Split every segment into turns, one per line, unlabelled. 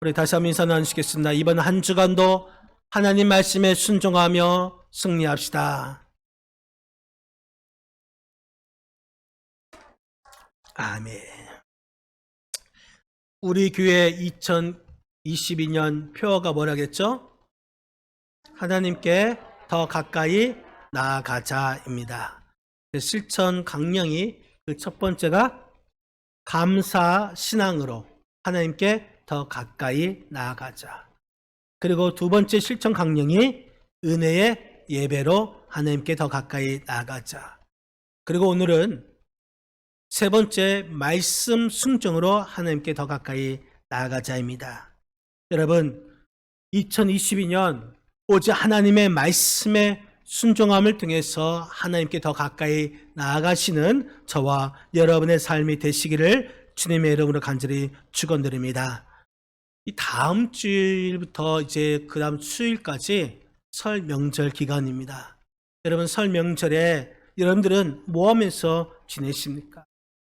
우리 다시 한번 인사 나누시겠습니다. 이번 한 주간도 하나님 말씀에 순종하며 승리합시다. 아멘. 우리 교회 2022년 표어가 뭐라겠죠? 하나님께 더 가까이 나아가자입니다. 실천 강령이 그 첫 번째가 감사 신앙으로 하나님께 더 가까이 나아가자. 그리고 두 번째 실천 강령이 은혜의 예배로 하나님께 더 가까이 나아가자. 그리고 오늘은 세 번째 말씀 순종으로 하나님께 더 가까이 나아가자입니다. 여러분, 2022년 오직 하나님의 말씀에 순종함을 통해서 하나님께 더 가까이 나아가시는 저와 여러분의 삶이 되시기를 주님의 이름으로 간절히 축원드립니다. 이 다음 주일부터 이제 그 다음 수요일까지 설 명절 기간입니다. 여러분, 설 명절에 여러분들은 뭐 하면서 지내십니까?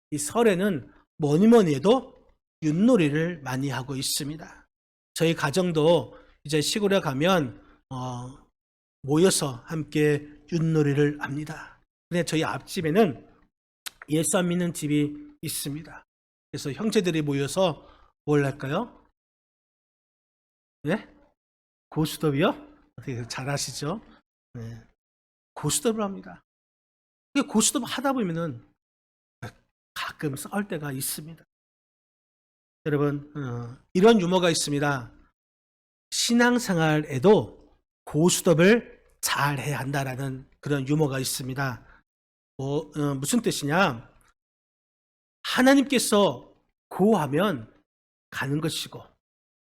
이 설에는 뭐니 해도 윷놀이를 많이 하고 있습니다. 저희 가정도 이제 시골에 가면 모여서 함께 윷놀이를 합니다. 근데 저희 앞집에는 예수 안 믿는 집이 있습니다. 그래서 형제들이 모여서 뭘 할까요? 네? 고스톱이요? 되게 잘하시죠? 네. 고스톱을 합니다. 고스톱 하다 보면은 가끔 싸울 때가 있습니다. 여러분, 이런 유머가 있습니다. 신앙생활에도 고스톱을 잘 해야 한다라는 그런 유머가 있습니다. 무슨 뜻이냐? 하나님께서 고하면 가는 것이고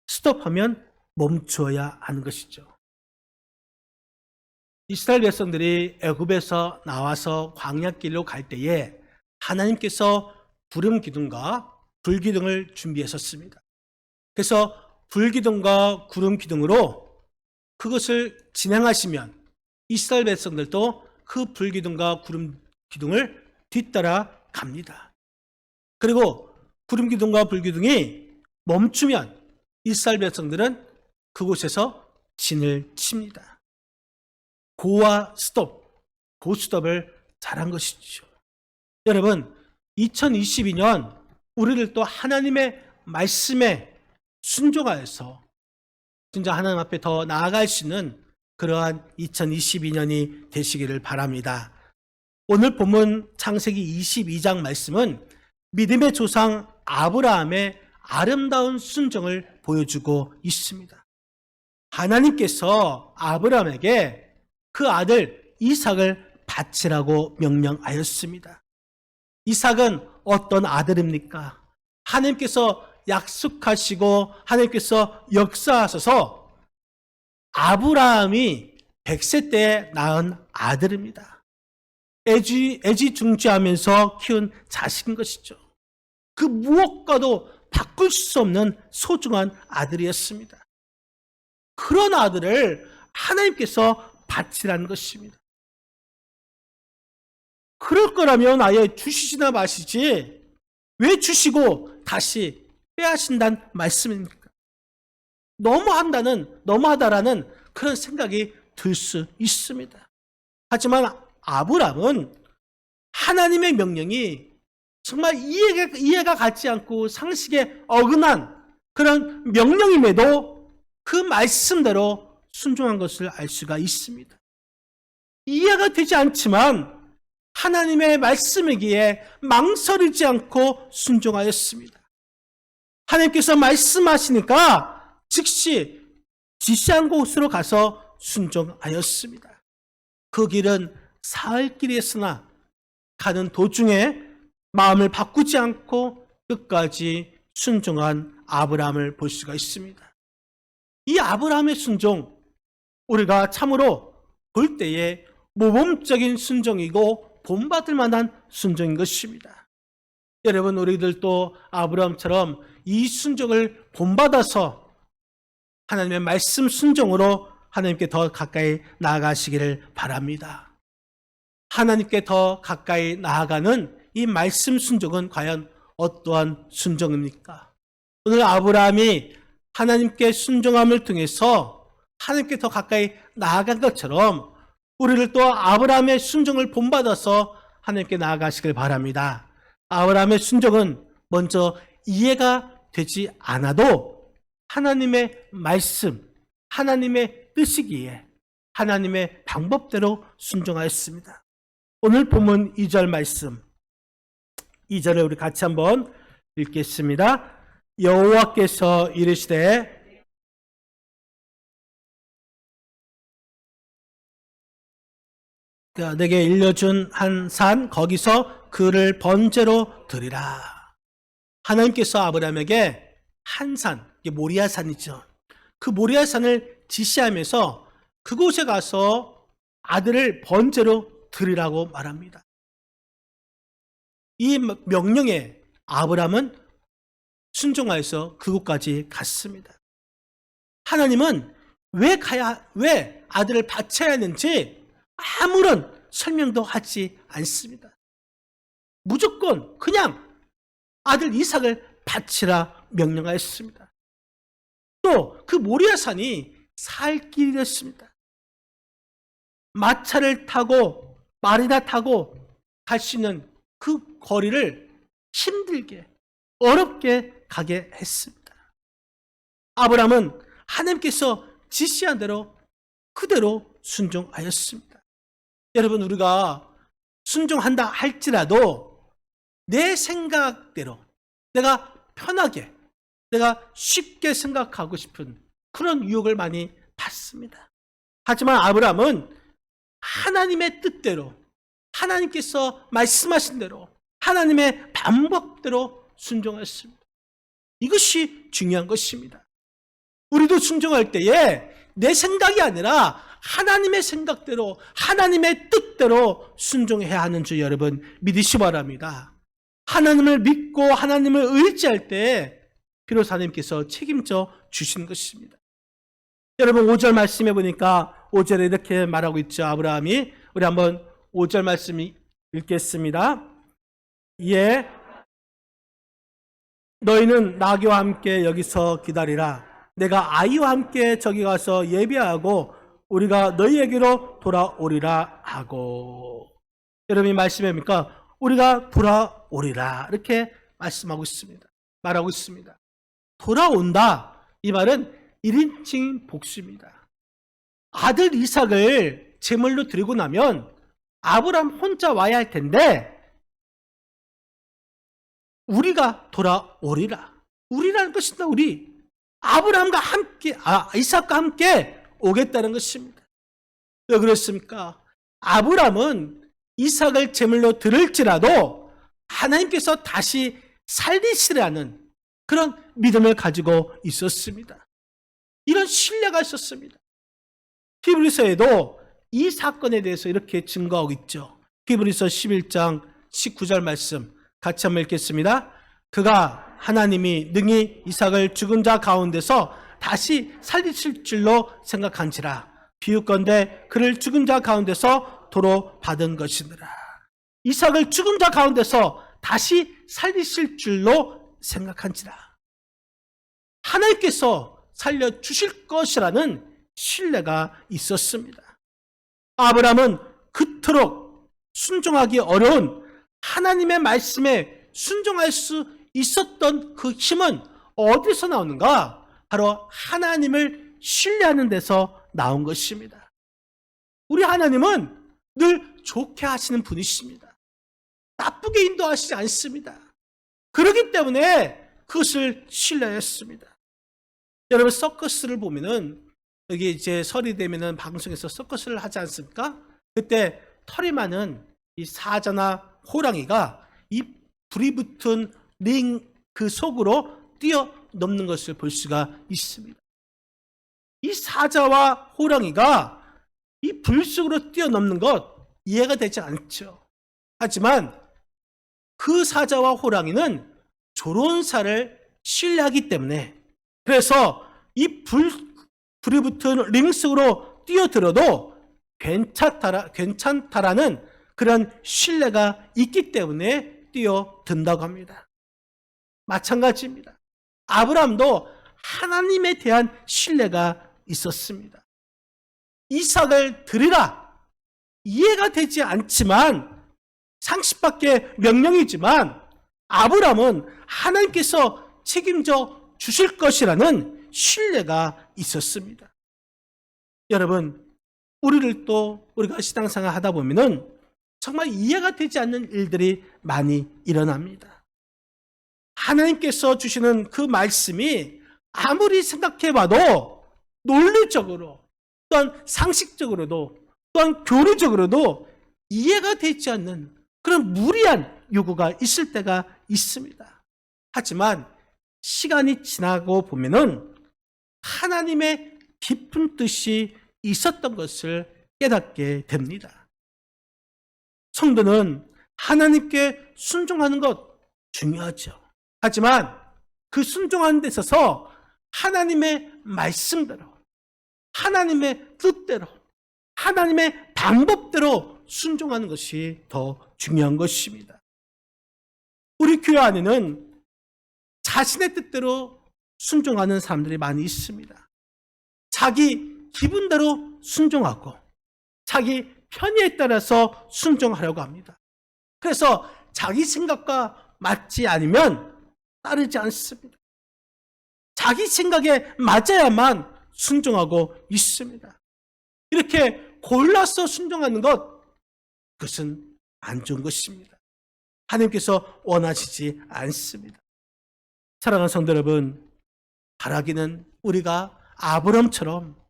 스톱하면 멈춰야 하는 것이죠. 이스라엘 백성들이 애굽에서 나와서 광야길로 갈 때에 하나님께서 구름 기둥과 불 기둥을 준비하셨습니다. 그래서 불 기둥과 구름 기둥으로 그것을 진행하시면 이스라엘 백성들도 그 불 기둥과 구름 기둥을 뒤따라 갑니다. 그리고 구름 기둥과 불 기둥이 멈추면 이스라엘 백성들은 그곳에서 진을 칩니다. 고와 스톱, 고스톱을 잘한 것이죠. 여러분, 2022년 우리를 또 하나님의 말씀에 순종하여서 진짜 하나님 앞에 더 나아갈 수 있는 그러한 2022년이 되시기를 바랍니다. 오늘 본문 창세기 22장 말씀은 믿음의 조상 아브라함의 아름다운 순종을 보여주고 있습니다. 하나님께서 아브라함에게 그 아들 이삭을 바치라고 명령하였습니다. 이삭은 어떤 아들입니까? 하나님께서 약속하시고 하나님께서 역사하셔서 아브라함이 100세 때에 낳은 아들입니다. 애지중지하면서 키운 자식인 것이죠. 그 무엇과도 바꿀 수 없는 소중한 아들이었습니다. 그런 아들을 하나님께서 바치라는 것입니다. 그럴 거라면 아예 주시지나 마시지 왜 주시고 다시 빼앗긴다는 말씀입니까? 너무하다라는 그런 생각이 들 수 있습니다. 하지만 아브라함은 하나님의 명령이 정말 이해가 가지 않고 상식에 어긋난 그런 명령임에도 그 말씀대로 순종한 것을 알 수가 있습니다. 이해가 되지 않지만 하나님의 말씀이기에 망설이지 않고 순종하였습니다. 하나님께서 말씀하시니까 즉시 지시한 곳으로 가서 순종하였습니다. 그 길은 사흘 길이었으나 가는 도중에 마음을 바꾸지 않고 끝까지 순종한 아브라함을 볼 수가 있습니다. 이 아브라함의 순종, 우리가 참으로 볼 때에 모범적인 순종이고 본받을 만한 순종인 것입니다. 여러분, 우리들도 아브라함처럼 이 순종을 본받아서 하나님의 말씀 순종으로 하나님께 더 가까이 나아가시기를 바랍니다. 하나님께 더 가까이 나아가는 이 말씀 순종은 과연 어떠한 순종입니까? 오늘 아브라함이 하나님께 순종함을 통해서 하나님께 더 가까이 나아간 것처럼 우리를 또 아브라함의 순종을 본받아서 하나님께 나아가시길 바랍니다. 아브라함의 순종은 먼저 이해가 되지 않아도 하나님의 말씀, 하나님의 뜻이기에 하나님의 방법대로 순종하였습니다. 오늘 본문 2절 말씀, 2절을 우리 같이 한번 읽겠습니다. 여호와께서 이르시되 내게 일러준 한 산 거기서 그를 번제로 드리라. 하나님께서 아브라함에게 한 산, 이게 모리아산이죠. 그 모리아산을 지시하면서 그곳에 가서 아들을 번제로 드리라고 말합니다. 이 명령에 아브라함은 순종하여서 그곳까지 갔습니다. 하나님은 왜 아들을 바쳐야 하는지 아무런 설명도 하지 않습니다. 무조건 그냥 아들 이삭을 바치라 명령하였습니다. 또 그 모리아산이 살 길이었습니다. 마차를 타고 말이나 타고 갈 수 있는 그 거리를 힘들게 어렵게 가게 했습니다. 아브라함은 하나님께서 지시한 대로 그대로 순종하였습니다. 여러분, 우리가 순종한다 할지라도 내 생각대로 내가 편하게 내가 쉽게 생각하고 싶은 그런 유혹을 많이 받습니다. 하지만 아브라함은 하나님의 뜻대로 하나님께서 말씀하신 대로 하나님의 방법대로 순종했습니다. 이것이 중요한 것입니다. 우리도 순종할 때에 내 생각이 아니라 하나님의 생각대로 하나님의 뜻대로 순종해야 하는 줄 여러분 믿으시 바랍니다. 하나님을 믿고 하나님을 의지할 때 비로소 하나님께서 책임져 주신 것입니다. 여러분 5절 말씀해 보니까 5절에 이렇게 말하고 있죠. 아브라함이 우리 한번 5절 말씀 읽겠습니다. 예, 너희는 나귀와 함께 여기서 기다리라. 내가 아이와 함께 저기 가서 예배하고 우리가 너희에게로 돌아오리라 하고. 여러분이 말씀해보니까 우리가 돌아오리라 이렇게 말씀하고 있습니다. 말하고 있습니다. 돌아온다 이 말은 1인칭 복수입니다. 아들 이삭을 제물로 드리고 나면 아브라함 혼자 와야 할 텐데 우리가 돌아오리라. 우리라는 것이다. 우리 아브라함과 함께 이삭과 함께 오겠다는 것입니다. 왜 그렇습니까? 아브라함은 이삭을 제물로 드릴지라도 하나님께서 다시 살리시라는 그런 믿음을 가지고 있었습니다. 이런 신뢰가 있었습니다. 히브리서에도 이 사건에 대해서 이렇게 증거하고 있죠. 히브리서 11장 19절 말씀 같이 한번 읽겠습니다. 그가 하나님이 능히 이삭을 죽은 자 가운데서 다시 살리실 줄로 생각한지라. 비유건대 그를 죽은 자 가운데서 도로 받은 것이니라. 이삭을 죽은 자 가운데서 다시 살리실 줄로 생각한지라. 하나님께서 살려주실 것이라는 신뢰가 있었습니다. 아브라함은 그토록 순종하기 어려운 하나님의 말씀에 순종할 수 있었던 그 힘은 어디서 나오는가? 바로 하나님을 신뢰하는 데서 나온 것입니다. 우리 하나님은 늘 좋게 하시는 분이십니다. 나쁘게 인도하시지 않습니다. 그렇기 때문에 그것을 신뢰했습니다. 여러분 서커스를 보면은 여기 이제 설이 되면은 방송에서 서커스를 하지 않습니까? 그때 털이 많은 이 사자나 호랑이가 이 불이 붙은 링 그 속으로 뛰어넘는 것을 볼 수가 있습니다. 이 사자와 호랑이가 이 불 속으로 뛰어넘는 것 이해가 되지 않죠. 하지만 그 사자와 호랑이는 조론사를 신뢰하기 때문에 그래서 이 불이 붙은 링 속으로 뛰어들어도 괜찮다라는 그런 신뢰가 있기 때문에 뛰어든다고 합니다. 마찬가지입니다. 아브라함도 하나님에 대한 신뢰가 있었습니다. 이삭을 드리라. 이해가 되지 않지만 상식 밖의 명령이지만 아브라함은 하나님께서 책임져 주실 것이라는 신뢰가 있었습니다. 여러분, 우리가 신앙생활 하다 보면은 정말 이해가 되지 않는 일들이 많이 일어납니다. 하나님께서 주시는 그 말씀이 아무리 생각해봐도 논리적으로 또한 상식적으로도 또한 교리적으로도 이해가 되지 않는 그런 무리한 요구가 있을 때가 있습니다. 하지만 시간이 지나고 보면은 하나님의 깊은 뜻이 있었던 것을 깨닫게 됩니다. 성도는 하나님께 순종하는 것 중요하죠. 하지만 그 순종하는 데 있어서 하나님의 말씀대로, 하나님의 뜻대로, 하나님의 방법대로 순종하는 것이 더 중요한 것입니다. 우리 교회 안에는 자신의 뜻대로 순종하는 사람들이 많이 있습니다. 자기 기분대로 순종하고 자기 편의에 따라서 순종하려고 합니다. 그래서 자기 생각과 맞지 않으면 따르지 않습니다. 자기 생각에 맞아야만 순종하고 있습니다. 이렇게 골라서 순종하는 것, 그것은 안 좋은 것입니다. 하나님께서 원하시지 않습니다. 사랑하는 성도 여러분, 바라기는 우리가 아브람처럼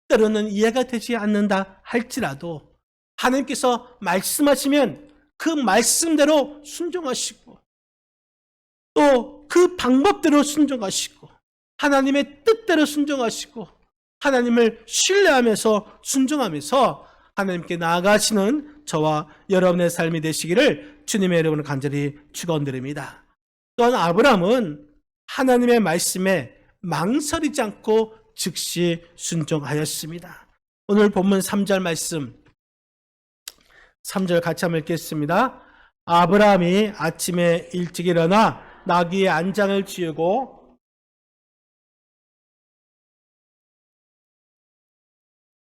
때로는 이해가 되지 않는다 할지라도 하나님께서 말씀하시면 그 말씀대로 순종하시고 또 그 방법대로 순종하시고 하나님의 뜻대로 순종하시고 하나님을 신뢰하면서 순종하면서 하나님께 나아가시는 저와 여러분의 삶이 되시기를 주님의 이름으로 간절히 축원드립니다. 또한 아브라함은 하나님의 말씀에 망설이지 않고 즉시 순종하였습니다. 오늘 본문 3절 말씀 3절 같이 한번 읽겠습니다. 아브라함이 아침에 일찍 일어나 나귀의 안장을 지우고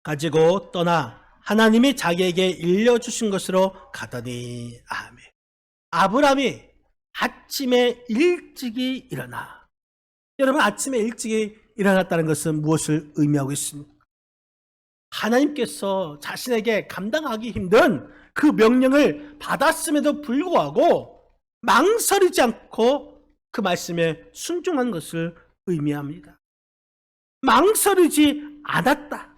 가지고 떠나 하나님이 자기에게 일려주신 것으로 가더니 아멘. 아브라함이 아침에 일찍이 일어나. 여러분, 아침에 일찍이 일어났다는 것은 무엇을 의미하고 있습니까? 하나님께서 자신에게 감당하기 힘든 그 명령을 받았음에도 불구하고 망설이지 않고 그 말씀에 순종한 것을 의미합니다. 망설이지 않았다.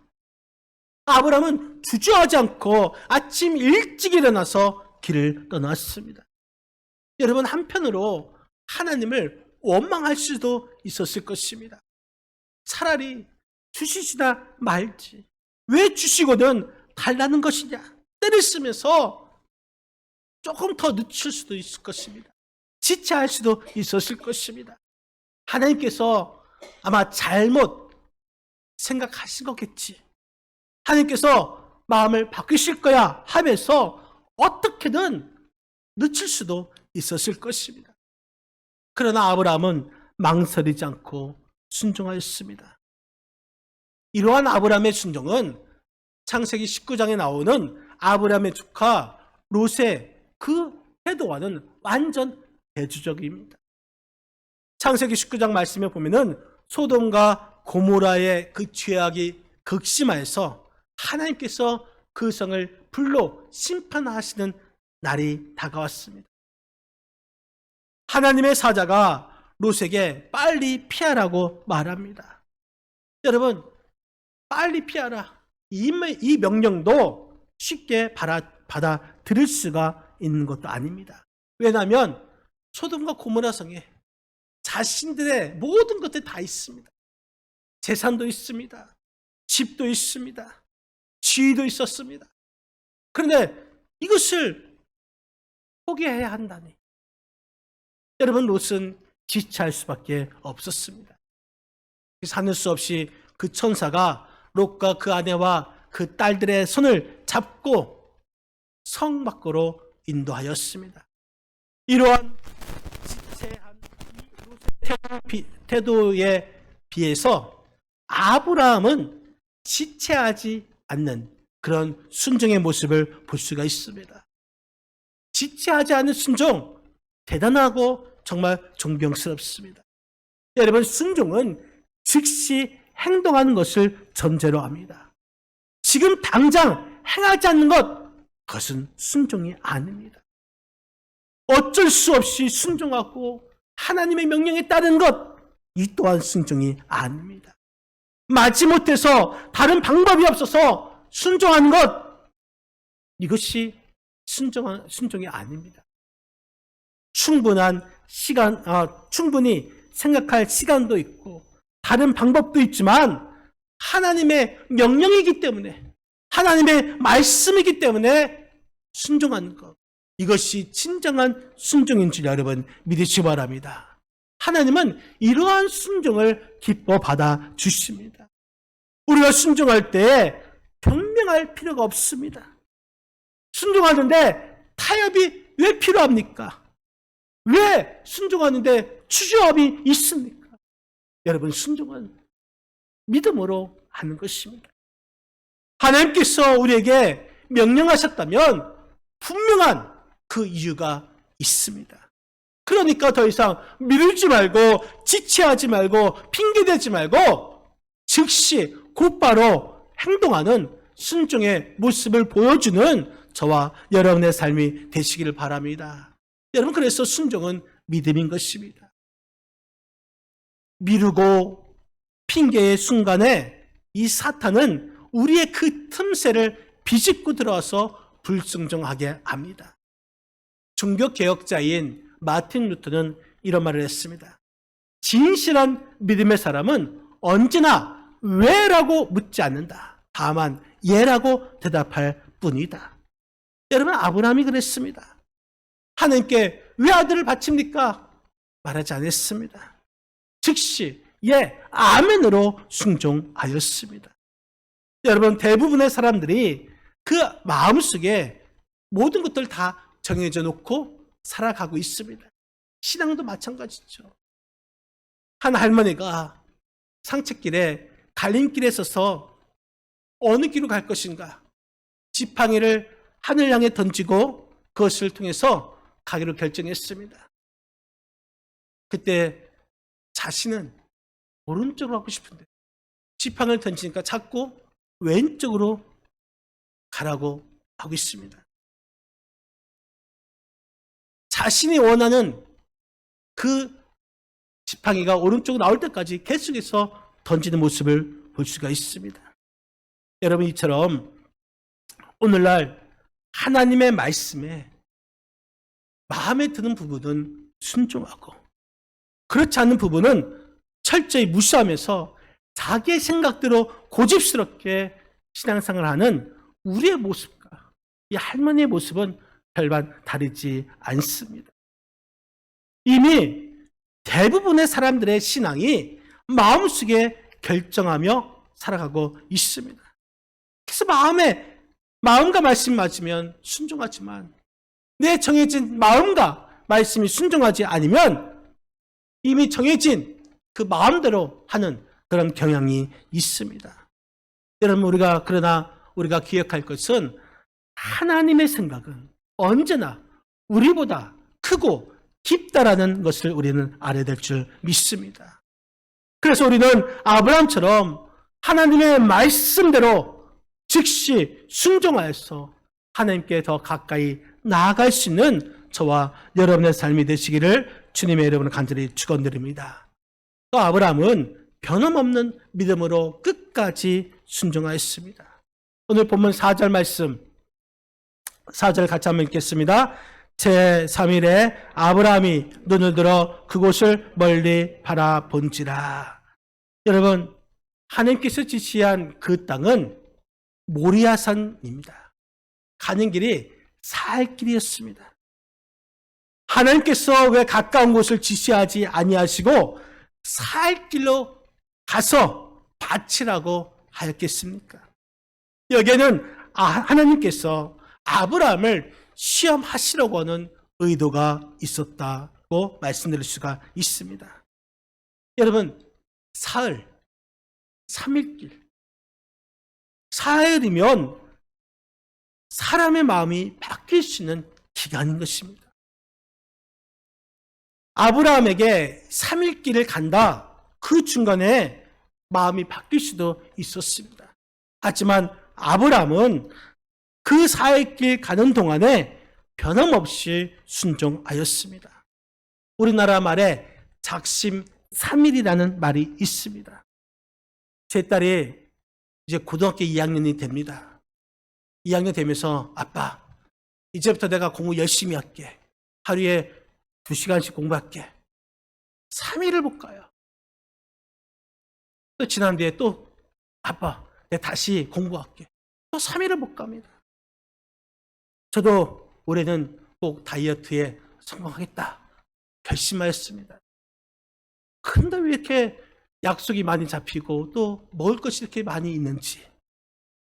아브라함은 주저하지 않고 아침 일찍 일어나서 길을 떠났습니다. 여러분, 한편으로 하나님을 원망할 수도 있었을 것입니다. 차라리 주시지나 말지. 왜 주시거든 달라는 것이냐. 때를 쓰면서 조금 더 늦출 수도 있을 것입니다. 지체할 수도 있었을 것입니다. 하나님께서 아마 잘못 생각하신 거겠지. 하나님께서 마음을 바꾸실 거야 하면서 어떻게든 늦출 수도 있었을 것입니다. 그러나 아브라함은 망설이지 않고 순종하였습니다. 이러한 아브라함의 순종은 창세기 19장에 나오는 아브라함의 조카 롯의 그 태도와는 완전 대조적입니다. 창세기 19장 말씀에 보면은 소돔과 고모라의 그 죄악이 극심하여서 하나님께서 그 성을 불로 심판하시는 날이 다가왔습니다. 하나님의 사자가 롯에게 빨리 피하라고 말합니다. 여러분, 빨리 피하라. 이 명령도 쉽게 받아들일 수가 있는 것도 아닙니다. 왜냐하면 소돔과 고모라 성에 자신들의 모든 것들이 다 있습니다. 재산도 있습니다. 집도 있습니다. 지위도 있었습니다. 그런데 이것을 포기해야 한다니. 여러분, 롯은 지체할 수밖에 없었습니다. 사는 수 없이 그 천사가 롯과 그 아내와 그 딸들의 손을 잡고 성 밖으로 인도하였습니다. 이러한 지체한 롯의 태도에 비해서 아브라함은 지체하지 않는 그런 순종의 모습을 볼 수가 있습니다. 지체하지 않는 순종, 대단하고 정말 존경스럽습니다. 여러분, 순종은 즉시 행동하는 것을 전제로 합니다. 지금 당장 행하지 않는 것, 그것은 순종이 아닙니다. 어쩔 수 없이 순종하고 하나님의 명령에 따르는 것, 이 또한 순종이 아닙니다. 마지못해서 다른 방법이 없어서 순종하는 것, 이것이 순종이 아닙니다. 충분히 생각할 시간도 있고 다른 방법도 있지만 하나님의 명령이기 때문에, 하나님의 말씀이기 때문에 순종하는 것, 이것이 진정한 순종인 줄 여러분 믿으시기 바랍니다. 하나님은 이러한 순종을 기뻐 받아 주십니다. 우리가 순종할 때 변명할 필요가 없습니다. 순종하는데 타협이 왜 필요합니까? 왜 순종하는데 추조함이 있습니까? 여러분, 순종은 믿음으로 하는 것입니다. 하나님께서 우리에게 명령하셨다면 분명한 그 이유가 있습니다. 그러니까 더 이상 미루지 말고 지체하지 말고 핑계대지 말고 즉시 곧바로 행동하는 순종의 모습을 보여주는 저와 여러분의 삶이 되시기를 바랍니다. 여러분, 그래서 순종은 믿음인 것입니다. 미루고 핑계의 순간에 이 사탄은 우리의 그 틈새를 비집고 들어와서 불순종하게 합니다. 종교개혁자인 마틴 루터는 이런 말을 했습니다. 진실한 믿음의 사람은 언제나 왜라고 묻지 않는다. 다만 예라고 대답할 뿐이다. 여러분, 아브라함이 그랬습니다. 하나님께 왜 아들을 바칩니까? 말하지 않았습니다. 즉시 예, 아멘으로 순종하였습니다. 여러분, 대부분의 사람들이 그 마음속에 모든 것들 다 정해져 놓고 살아가고 있습니다. 신앙도 마찬가지죠. 한 할머니가 상책길에 갈림길에 서서 어느 길로 갈 것인가, 지팡이를 하늘 향해 던지고 그것을 통해서 가기로 결정했습니다. 그때 자신은 오른쪽으로 가고 싶은데 지팡이를 던지니까 자꾸 왼쪽으로 가라고 하고 있습니다. 자신이 원하는 그 지팡이가 오른쪽으로 나올 때까지 계속해서 던지는 모습을 볼 수가 있습니다. 여러분, 이처럼 오늘날 하나님의 말씀에 마음에 드는 부분은 순종하고 그렇지 않은 부분은 철저히 무시하면서 자기의 생각대로 고집스럽게 신앙생활을 하는 우리의 모습과 이 할머니의 모습은 별반 다르지 않습니다. 이미 대부분의 사람들의 신앙이 마음속에 결정하며 살아가고 있습니다. 그래서 마음과 말씀이 맞으면 순종하지만 내 정해진 마음과 말씀이 순종하지 않으면 이미 정해진 그 마음대로 하는 그런 경향이 있습니다. 여러분, 그러나 우리가 기억할 것은 하나님의 생각은 언제나 우리보다 크고 깊다라는 것을 우리는 알아야 될 줄 믿습니다. 그래서 우리는 아브라함처럼 하나님의 말씀대로 즉시 순종하여서 하나님께 더 가까이 나아갈 수 있는 저와 여러분의 삶이 되시기를 주님의 이름으로 간절히 축원드립니다. 또 아브라함은 변함없는 믿음으로 끝까지 순종하였습니다. 오늘 본문 4절 말씀, 4절 같이 한번 읽겠습니다. 제3일에 아브라함이 눈을 들어 그곳을 멀리 바라본지라. 여러분, 하나님께서 지시한 그 땅은 모리아산입니다. 가는 길이 살 길이었습니다. 하나님께서 왜 가까운 곳을 지시하지 아니하시고 살 길로 가서 바치라고 하였겠습니까? 여기에는 하나님께서 아브라함을 시험하시려고 하는 의도가 있었다고 말씀드릴 수가 있습니다. 여러분, 사흘, 3일길. 사흘이면 사람의 마음이 바뀔 수 있는 기간인 것입니다. 아브라함에게 3일 길을 간다. 그 중간에 마음이 바뀔 수도 있었습니다. 하지만 아브라함은 그 4일 길 가는 동안에 변함없이 순종하였습니다. 우리나라 말에 작심 3일이라는 말이 있습니다. 제 딸이 이제 고등학교 2학년이 됩니다. 2학년 되면서 아빠, 이제부터 내가 공부 열심히 할게. 하루에 2시간씩 공부할게. 3일을 못 가요. 또 지난 뒤에 또 아빠, 내가 다시 공부할게. 또 3일을 못 갑니다. 저도 올해는 꼭 다이어트에 성공하겠다 결심하였습니다. 그런데 왜 이렇게 약속이 많이 잡히고 또 먹을 것이 이렇게 많이 있는지.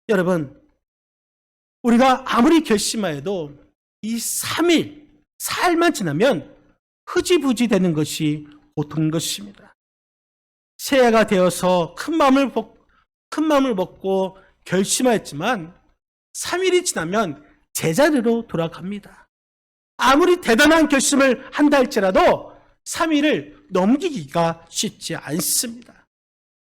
여러분, 우리가 아무리 결심하여도 이 3일, 사흘만 지나면 흐지부지 되는 것이 보통인 것입니다. 새해가 되어서 큰 마음을 먹고 결심하였지만 3일이 지나면 제자리로 돌아갑니다. 아무리 대단한 결심을 한다 할지라도 3일을 넘기기가 쉽지 않습니다.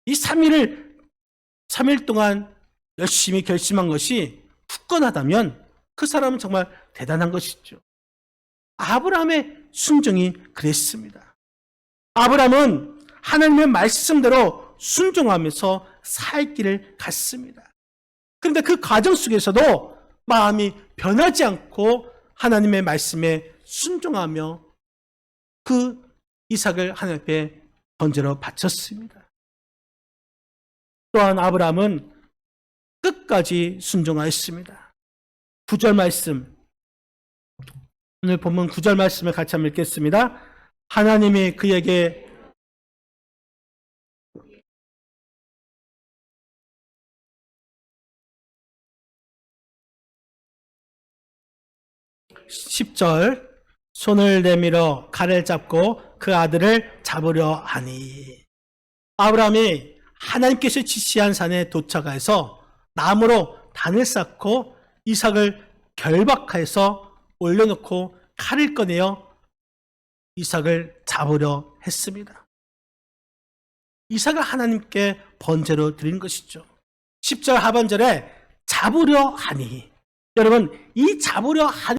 이 3일 동안 열심히 결심한 것이 굳건하다면 그 사람은 정말 대단한 것이죠. 아브라함의 순종이 그랬습니다. 아브라함은 하나님의 말씀대로 순종하면서 살 길을 갔습니다. 그런데 그 과정 속에서도 마음이 변하지 않고 하나님의 말씀에 순종하며 그 이삭을 하나님 앞에 번제로 바쳤습니다. 또한 아브라함은 끝까지 순종하였습니다. 9절 말씀, 오늘 본문 9절 말씀을 같이 한번 읽겠습니다. 하나님이 그에게 10절, 손을 내밀어 칼을 잡고 그 아들을 잡으려 하니. 아브라함이 하나님께서 지시한 산에 도착해서 나무로 단을 쌓고 이삭을 결박해서 올려놓고 칼을 꺼내어 이삭을 잡으려 했습니다. 이삭을 하나님께 번제로 드린 것이죠. 10절 하반절에 잡으려 하니. 여러분, 이 잡으려 하니